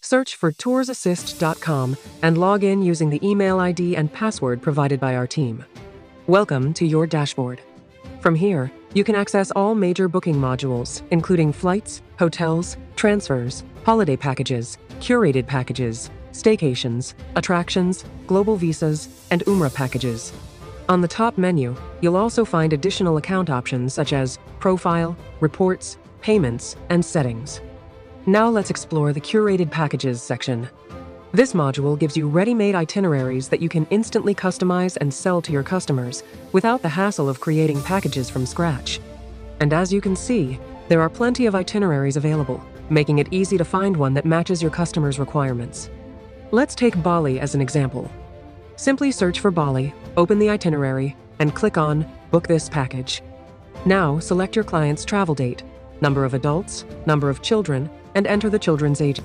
Search for ToursAssist.com and log in using the email ID and password provided by our team. Welcome to your dashboard. From here, you can access all major booking modules, including flights, hotels, transfers, holiday packages, curated packages, staycations, attractions, global visas, and Umrah packages. On the top menu, you'll also find additional account options such as profile, reports, payments, and settings. Now let's explore the Curated Packages section. This module gives you ready-made itineraries that you can instantly customize and sell to your customers without the hassle of creating packages from scratch. And as you can see, there are plenty of itineraries available, making it easy to find one that matches your customer's requirements. Let's take Bali as an example. Simply search for Bali, open the itinerary, and click on Book this package. Now select your client's travel date, number of adults, number of children, and enter the children's age.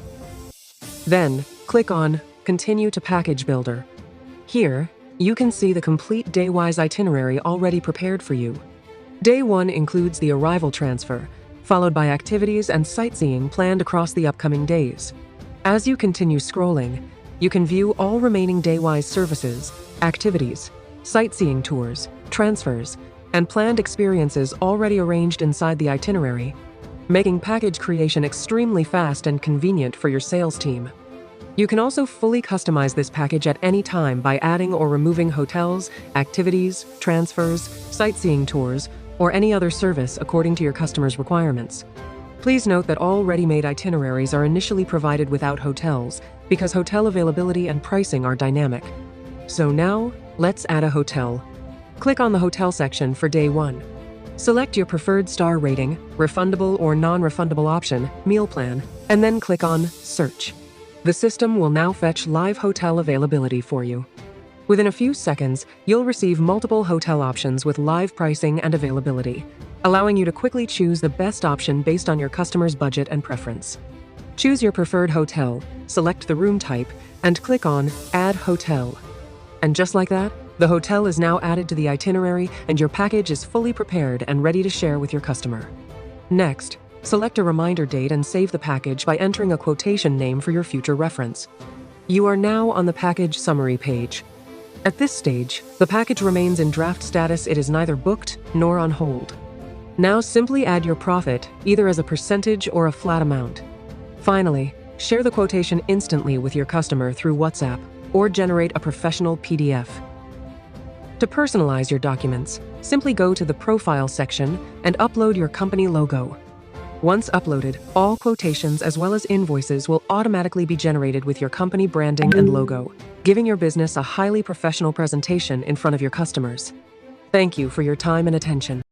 Then, click on Continue to Package Builder. Here, you can see the complete day-wise itinerary already prepared for you. Day 1 includes the arrival transfer, followed by activities and sightseeing planned across the upcoming days. As you continue scrolling, you can view all remaining day-wise services, activities, sightseeing tours, transfers, and planned experiences already arranged inside the itinerary, making package creation extremely fast and convenient for your sales team. You can also fully customize this package at any time by adding or removing hotels, activities, transfers, sightseeing tours, or any other service according to your customer's requirements. Please note that all ready-made itineraries are initially provided without hotels because hotel availability and pricing are dynamic. So now, let's add a hotel. Click on the hotel section for day 1. Select your preferred star rating, refundable or non-refundable option, meal plan, and then click on Search. The system will now fetch live hotel availability for you. Within a few seconds, you'll receive multiple hotel options with live pricing and availability, allowing you to quickly choose the best option based on your customer's budget and preference. Choose your preferred hotel, select the room type, and click on Add Hotel. And just like that, the hotel is now added to the itinerary and your package is fully prepared and ready to share with your customer. Next, select a reminder date and save the package by entering a quotation name for your future reference. You are now on the package summary page. At this stage, the package remains in draft status. It is neither booked nor on hold. Now simply add your profit, either as a percentage or a flat amount. Finally, share the quotation instantly with your customer through WhatsApp or generate a professional PDF. To personalize your documents, simply go to the Profile section and upload your company logo. Once uploaded, all quotations as well as invoices will automatically be generated with your company branding and logo, giving your business a highly professional presentation in front of your customers. Thank you for your time and attention.